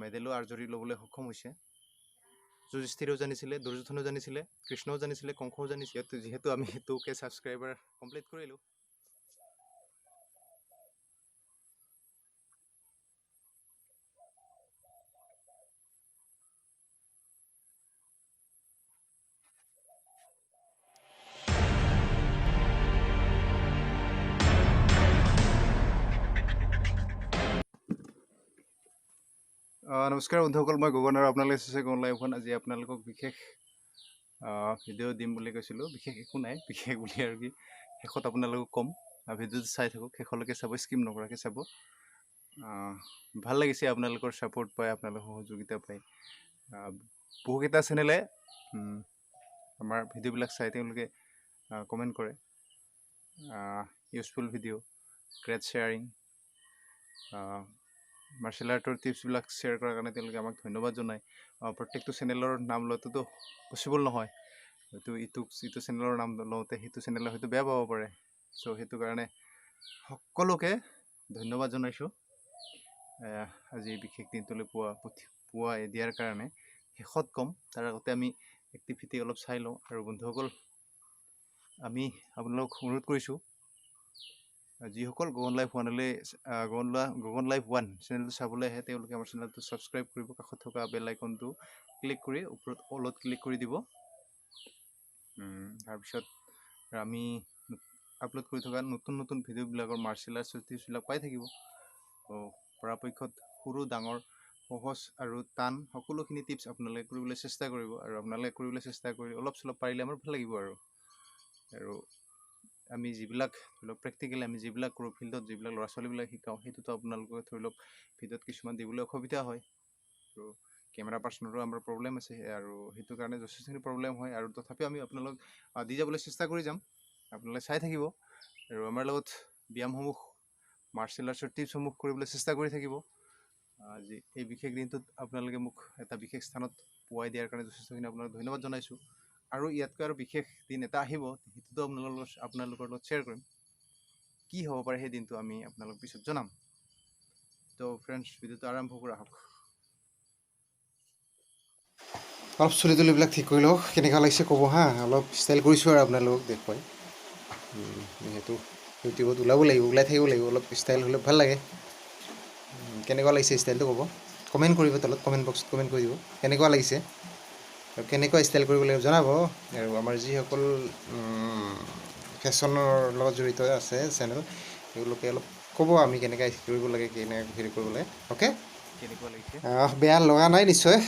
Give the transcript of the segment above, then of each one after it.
মেডেলো আৰ্জৰি ল'বলৈ সক্ষম হৈছে। যুধিষ্ঠিৰেও জানিছিলে, দুৰ্যোধনেও জানিছিলে, কৃষ্ণও জানিছিলে, কংসও জানিছিলে, যিহেতু আমি 2K ছাবস্ক্ৰাইবাৰ কমপ্লিট কৰিলোঁ। নমস্কাৰ বন্ধুসকল, মই গগন আৰু আপোনালোকে চাইছে গগন লাইভ ওৱান। আজি আপোনালোকক বিশেষ ভিডিঅ' দিম বুলি কৈছিলোঁ। বিশেষ একো নাই, বিশেষ বুলি আৰু কি শেষত আপোনালোকক ক'ম। ভিডিঅ'টো চাই থাকক, শেষলৈকে চাব, স্কিপ নকৰাকৈ চাব। ভাল লাগিছে আপোনালোকৰ ছাপোৰ্ট পাই, আপোনালোকৰ সহযোগিতা পাই। বহুকেইটা চেনেলে আমাৰ ভিডিঅ'বিলাক চাই তেওঁলোকে কমেণ্ট কৰে, useful video', great sharing, martial আৰ্টৰ টিপছবিলাক শ্বেয়াৰ কৰাৰ কাৰণে তেওঁলোকে আমাক ধন্যবাদ জনায়। প্ৰত্যেকটো চেনেলৰ নাম লোৱাটোতো পচিবল নহয়, হয়তো ইটো চেনেলৰ নাম লওঁতে সেইটো চেনেলে হয়তো বেয়া পাব পাৰে। চ' সেইটো কাৰণে সকলোকে ধন্যবাদ জনাইছোঁ আজি বিশেষ দিনটোলৈ পুৱা দিয়াৰ কাৰণে। শেষত ক'ম, তাৰ আগতে আমি এক্টিভিটি অলপ চাই লওঁ। আৰু বন্ধুসকল, আমি আপোনালোকক অনুৰোধ কৰিছোঁ, যিসকল গগন লাইভ ওৱান চেনেলটো চাবলৈ আহে তেওঁলোকে আমাৰ চেনেলটো ছাবস্ক্ৰাইব কৰিব, কাষত থকা বেল আইকনটো ক্লিক কৰি ওপৰত অলত ক্লিক কৰি দিব। তাৰপিছত আমি আপলোড কৰি থকা নতুন নতুন ভিডিঅ'বিলাকৰ মাৰ্চেল আৰ্টছৰ টিপছবিলাক পাই থাকিব। পৰাপক্ষত সৰু ডাঙৰ, সহজ আৰু টান সকলোখিনি টিপছ আপোনালোকে কৰিবলৈ চেষ্টা কৰিব। আৰু আপোনালোকে কৰিবলৈ চেষ্টা কৰি অলপ চলপ পাৰিলে আমাৰ ভাল লাগিব। আৰু আমি যিবিলাক ধৰি লওক প্ৰেক্টিকেলি আমি যিবিলাক কৰোঁ, ফিল্ডত যিবিলাক ল'ৰা ছোৱালীবিলাক শিকাওঁ, সেইটোতো আপোনালোকে ধৰি লওক ভিডিঅ'ত কিছুমান দিবলৈ অসুবিধা হয়। আৰু কেমেৰা পাৰ্চনৰো আমাৰ প্ৰব্লেম আছে, আৰু সেইটো কাৰণে যথেষ্টখিনি প্ৰব্লেম হয়। আৰু তথাপিও আমি আপোনালোক দি যাবলৈ চেষ্টা কৰি যাম, আপোনালোকে চাই থাকিব। আৰু আমাৰ লগত ব্যায়ামসমূহ, মাৰ্চেল আৰ্টছৰ টিপছসমূহ কৰিবলৈ চেষ্টা কৰি থাকিব। আজি এই বিশেষ দিনটোত আপোনালোকে মোক এটা বিশেষ স্থানত পোৱাই দিয়াৰ কাৰণে যথেষ্টখিনি আপোনালোক ধন্যবাদ জনাইছোঁ। আৰু ইয়াতকৈ আৰু বিশেষ দিন এটা আহিব, সেইটোতো আপোনালোকৰ লগত শ্বেয়াৰ কৰিম। কি হ'ব পাৰে সেই দিনটো আমি আপোনালোক পিছত জনাম। তো ফ্ৰেণ্ডছ, ভিডিঅ'টো আৰম্ভ কৰা হওক। অলপ চুলি তুলিবিলাক ঠিক কৰি লওক, কেনেকুৱা লাগিছে ক'ব হা। অলপ ষ্টাইল কৰিছোঁ আৰু আপোনালোকক দেখুৱাই, যিহেতু ইউটিউবত ওলাই থাকিব লাগিব। অলপ ষ্টাইল হ'লে ভাল লাগে। কেনেকুৱা লাগিছে ষ্টাইলটো ক'ব, কমেণ্ট কৰিব তলত, কমেণ্ট বক্সত কমেণ্ট কৰি দিব কেনেকুৱা লাগিছে আৰু কেনেকুৱা ষ্টাইল কৰিব লাগিব জনাব। আৰু আমাৰ যিসকল ফেশ্বনৰ লগত জড়িত আছে চেনেল, তেওঁলোকে অলপ ক'ব আমি কেনেকৈ কৰিব লাগে, কেনেকৈ হেৰি কৰিব লাগে। অ'কে, কেনেকুৱা লাগিছে, বেয়া লগা নাই নিশ্চয়।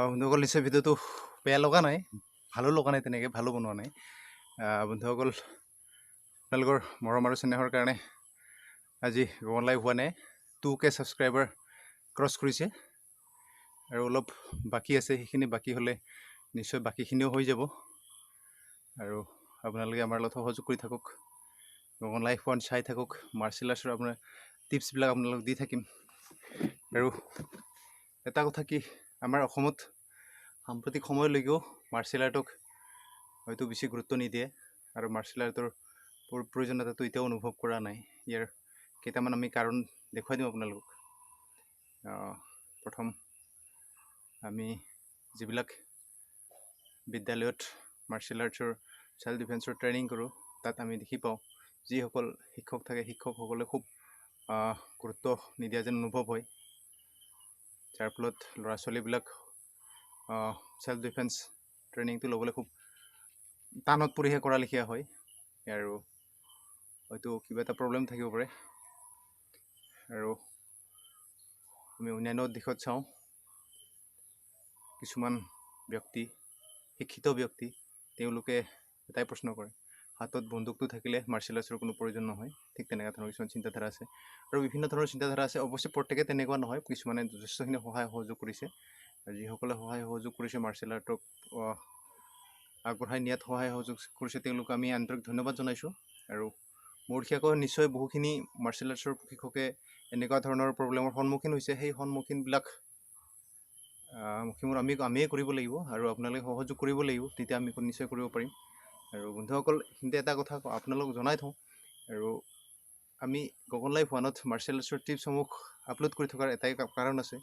বন্ধুসকল, নিশ্চয় ভিডিঅ'টো বেয়া লগা নাই, ভালো লগা নাই, তেনেকৈ ভালো বনোৱা নাই। বন্ধুসকল, আপোনালোকৰ মৰম আৰু চেনেহৰ কাৰণে আজি গগন লাইভ ওৱানে 2K ছাবস্ক্ৰাইবাৰ ক্ৰছ কৰিছে আৰু অলপ বাকী আছে, সেইখিনি বাকী হ'লে নিশ্চয় বাকীখিনিও হৈ যাব। আৰু আপোনালোকে আমাৰ লগত সহযোগ কৰি থাকক, গগন লাইভ ওৱান চাই থাকক, মাৰ্চেল আৰ্টছৰ আপোনাৰ টিপছবিলাক আপোনালোকক দি থাকিম। আৰু এটা কথা কি, আমাৰ অসমত সাম্প্ৰতিক সময়লৈকেও মাৰ্চেল আৰ্টক হয়তো বেছি গুৰুত্ব নিদিয়ে আৰু মাৰ্চেল আৰ্টৰ প্ৰয়োজনীয়তাটো এতিয়াও অনুভৱ কৰা নাই। ইয়াৰ কেইটামান আমি কাৰণ দেখুৱাই দিম আপোনালোকক। প্ৰথম, আমি যিবিলাক বিদ্যালয়ত মাৰ্চেল আৰ্টছৰ চেল্ফ ডিফেন্সৰ ট্ৰেইনিং কৰোঁ, তাত আমি দেখি পাওঁ যিসকল শিক্ষক থাকে, শিক্ষকসকলে খুব গুৰুত্ব নিদিয়া যেন অনুভৱ হয়, যাৰ ফলত ল'ৰা ছোৱালীবিলাক চেল্ফ ডিফেন্স ট্ৰেইনিংটো ল'বলৈ খুব টানত পৰিহে কৰা লিখীয়া হয়। আৰু হয়তো কিবা এটা প্ৰব্লেম থাকিব পাৰে। আৰু আমি অন্যান্য দিশত চাওঁ, কিছুমান ব্যক্তি, শিক্ষিত ব্যক্তি, তেওঁলোকে এটাই প্ৰশ্ন কৰে, হাতত বন্দুকটো থাকিলে মাৰ্চেল আৰ্টছৰ কোনো প্ৰয়োজন নহয়। ঠিক তেনেকুৱা ধৰণৰ কিছুমান চিন্তাধাৰা আছে আৰু বিভিন্ন ধৰণৰ চিন্তাধাৰা আছে। অৱশ্যে প্ৰত্যেকে তেনেকুৱা নহয়, কিছুমানে যথেষ্টখিনি সহায় সহযোগ কৰিছে। আৰু যিসকলে সহায় সহযোগ কৰিছে মাৰ্চেল আৰ্টক আগবঢ়াই নিয়াত সহায় সহযোগ কৰিছে, তেওঁলোকক আমি আন্তৰিক ধন্যবাদ জনাইছোঁ। আৰু মোৰ বিশেষকৈ নিশ্চয় বহুখিনি মাৰ্চেল আৰ্টছৰ প্ৰশিক্ষকে এনেকুৱা ধৰণৰ প্ৰব্লেমৰ সন্মুখীন হৈছে। সেই সন্মুখীনবিলাক আমিয়ে কৰিব লাগিব আৰু আপোনালোকে সহযোগ কৰিব লাগিব, তেতিয়া আমি নিশ্চয় কৰিব পাৰিম। আৰু বন্ধুসকল, কিন্তু এটা কথা আপোনালোকক জনাই থওঁ, আৰু আমি গগন লাইভ ওৱানত মাৰ্চেল আৰ্টছৰ টিপছসমূহ আপলোড কৰি থকাৰ এটাই কাৰণ আছে।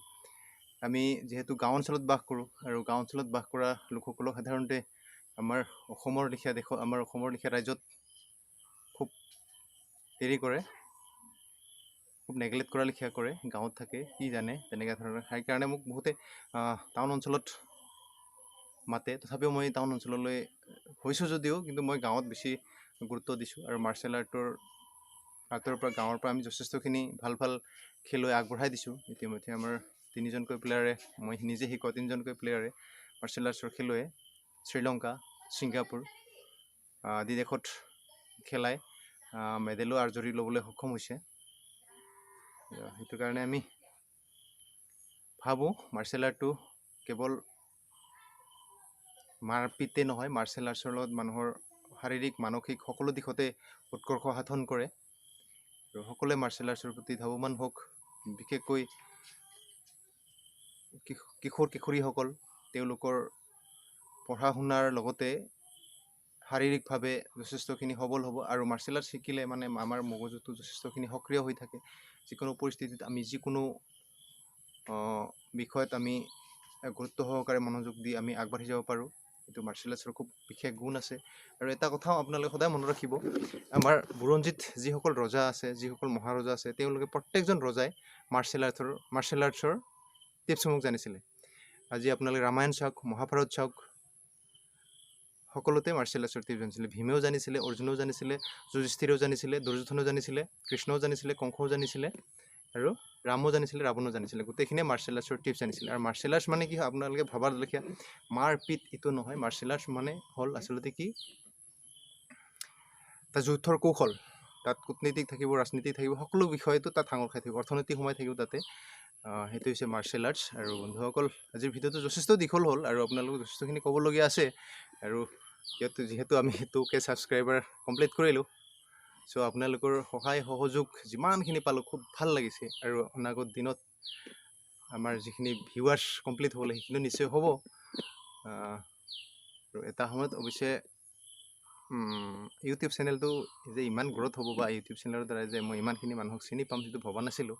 আমি যিহেতু গাঁও অঞ্চলত বাস কৰোঁ, আৰু গাঁও অঞ্চলত বাস কৰা লোকসকলক সাধাৰণতে আমাৰ অসমৰ লেখীয়া ৰাজ্যত খুব হেৰি কৰে, খুব নেগলেক্ট কৰা লিখীয়া কৰে। গাঁৱত থাকে, কি জানে, তেনেকুৱা ধৰণৰ। সেইকাৰণে মোক বহুতে টাউন অঞ্চলত মাতে, তথাপিও মই টাউন অঞ্চললৈ হৈছোঁ যদিও, কিন্তু মই গাঁৱত বেছি গুৰুত্ব দিছোঁ। আৰু মাৰ্চেল আৰ্টৰ পৰা গাঁৱৰ পৰা আমি যথেষ্টখিনি ভাল ভাল খেলুৱৈ আগবঢ়াই দিছোঁ। ইতিমধ্যে আমাৰ 3জনকৈ প্লেয়াৰে, মই নিজে শিকোৱা 3জনকৈ প্লেয়াৰে মাৰ্চেল আৰ্টছৰ খেলুৱৈয়ে শ্ৰীলংকা, ছিংগাপুৰ আদি দেশত খেলাই মেডেলো আৰ্জৰি ল'বলৈ সক্ষম হৈছে। সেইটো কাৰণে আমি ভাবোঁ মাৰ্চেল আৰ্টটো কেৱল মাৰপিটে নহয়, মাৰ্চেল আৰ্টছৰ লগত মানুহৰ শাৰীৰিক, মানসিক সকলো দিশতে উৎকৰ্ষ সাধন কৰে। আৰু সকলোৱে মাৰ্চেল আৰ্টছৰ প্ৰতি ধাৱমান হওক। বিশেষকৈ কিশোৰ কিশোৰীসকল, তেওঁলোকৰ পঢ়া শুনাৰ লগতে শাৰীৰিকভাৱে যথেষ্টখিনি সবল হ'ব। আৰু মাৰ্চেল আৰ্টছ শিকিলে মানে আমাৰ মগজুটো যথেষ্টখিনি সক্ৰিয় হৈ থাকে। যিকোনো পৰিস্থিতিত আমি যিকোনো বিষয়ত আমি গুৰুত্ব সহকাৰে মনোযোগ দি আমি আগবাঢ়ি যাব পাৰোঁ। এইটো মাৰ্চেল আৰ্টছৰ খুব বিশেষ গুণ আছে। আৰু এটা কথাও আপোনালোকে সদায় মনত ৰাখিব, আমাৰ বুৰঞ্জীত যিসকল ৰজা আছে, যিসকল মহাৰজা আছে, তেওঁলোকে প্ৰত্যেকজন ৰজাই মাৰ্চেল আৰ্টছৰ টিপছসমূহ জানিছিলে। আজি আপোনালোকে ৰামায়ণ চাওক, মহাভাৰত চাওক, সকলোতে মাৰ্চেল আৰ্টছৰ টিপছ জানিছিলে। ভীমেও জানিছিলে, অৰ্জুনেও জানিছিলে, যুধিষ্ঠিৰেও জানিছিলে, দুৰ্যোধনেও জানিছিলে, কৃষ্ণও জানিছিলে, কংসও জানিছিলে, আৰু ৰামো জানিছিলে, ৰাৱণো জানিছিলে। গোটেইখিনিয়ে মাৰ্চেল আৰ্টছৰ টিপছ জানিছিলে। আৰু মাৰ্চেল আৰ্টছ মানে কি হয়, আপোনালোকে ভবাৰ লেখীয়া মাৰপিট এইটো নহয়। মাৰ্চেল আৰ্টছ মানে হ'ল আচলতে কি, এটা যুদ্ধৰ কৌশল। তাত কূটনীতিক থাকিব, ৰাজনীতি থাকিব, সকলো বিষয়টো তাত সাঙুৰ খাই থাকিব, অৰ্থনীতি সোমাই থাকিব তাতে। সেইটো হৈছে মাৰ্চেল আৰ্টছ। আৰু বন্ধুসকল, আজিৰ ভিডিঅ'টো যথেষ্ট দীঘল হ'ল আৰু আপোনালোকক যথেষ্টখিনি ক'বলগীয়া আছে। আৰু যিহেতু আমি 2K ছাবস্ক্ৰাইবাৰ কমপ্লিট কৰিলোঁ, চ' আপোনালোকৰ সহায় সহযোগ যিমানখিনি পালোঁ খুব ভাল লাগিছে। আৰু অনাগত দিনত আমাৰ যিখিনি ভিউৱাৰ্ছ কমপ্লিট হ'লে সেইখিনিও নিশ্চয় হ'ব। আৰু এটা সময়ত অৱশ্যে ইউটিউব চেনেলটো যে ইমান গ্ৰ'থ হ'ব, বা ইউটিউব চেনেলৰ দ্বাৰা যে মই ইমানখিনি মানুহক চিনি পাম, সেইটো ভবা নাছিলোঁ।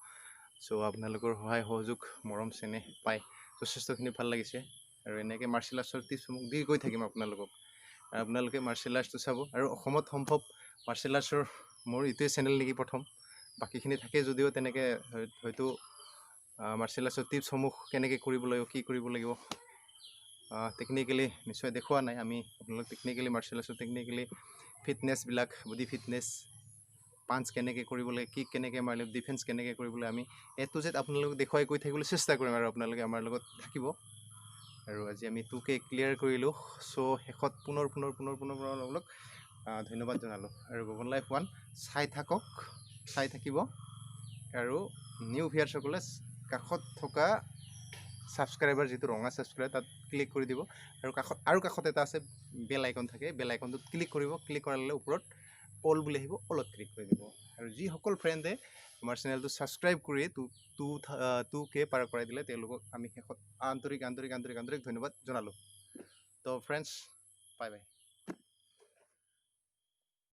চ' আপোনালোকৰ সহায় সহযোগ, মৰম চেনেহ পাই যথেষ্টখিনি ভাল লাগিছে। আৰু এনেকৈ মাৰ্চেল আৰ্টছৰ টিপছসমূহ দি গৈ থাকিম আপোনালোকক। আৰু আপোনালোকে মাৰ্চেল আৰ্টছটো চাব। আৰু অসমত সম্ভৱ মাৰ্চেল আৰ্টছৰ মোৰ এইটোৱে চেনেল নেকি প্ৰথম। বাকীখিনি থাকে যদিও তেনেকৈ হয়তো মাৰ্চেল আৰ্টছৰ টিপছসমূহ কেনেকৈ কৰিব লাগিব, কি কৰিব লাগিব, টেকনিকেলি নিশ্চয় দেখুওৱা নাই। আমি আপোনালোক টেকনিকেলি মাৰ্চেল আৰ্টছৰ টেকনিকেলি ফিটনেছবিলাক, বডি ফিটনেছ, পাঞ্চ কেনেকৈ কৰিব লাগে, কিক কেনেকৈ মাৰিলে, ডিফেন্স কেনেকৈ কৰিবলৈ, আমি A to Z আপোনালোকক দেখুৱাই গৈ থাকিবলৈ চেষ্টা কৰিম। আৰু আপোনালোকে আমাৰ লগত থাকিব। আৰু আজি আমি 2K ক্লিয়াৰ কৰিলোঁ। চ' শেষত পুনৰ আপোনালোক ধন্যবাদ জনালোঁ। আৰু গগন লাইভ ওৱান চাই থাকক। চাই থাকিব আৰু নিউ ভিউয়াৰ্ছসকলে কাষত থকা ছাবস্ক্ৰাইবাৰ যিটো ৰঙা ছাবস্ক্ৰাইব তাত ক্লিক কৰি দিব আৰু কাষত এটা আছে বেল আইকন থাকে বেল আইকনটোত ক্লিক কৰিব ক্লিক কৰাৰ লগে ওপৰত অল বুলি আহিব অলত ক্লিক কৰি দিব আৰু যিসকল ফ্ৰেণ্ডে আমাৰ চেনেলটো ছাবস্ক্ৰাইব কৰি 2K পাৰ কৰাই দিলে তেওঁলোকক আমি শেষত আন্তৰিক ধন্যবাদ জনালোঁ তো ফ্ৰেণ্ডছ বাই বাই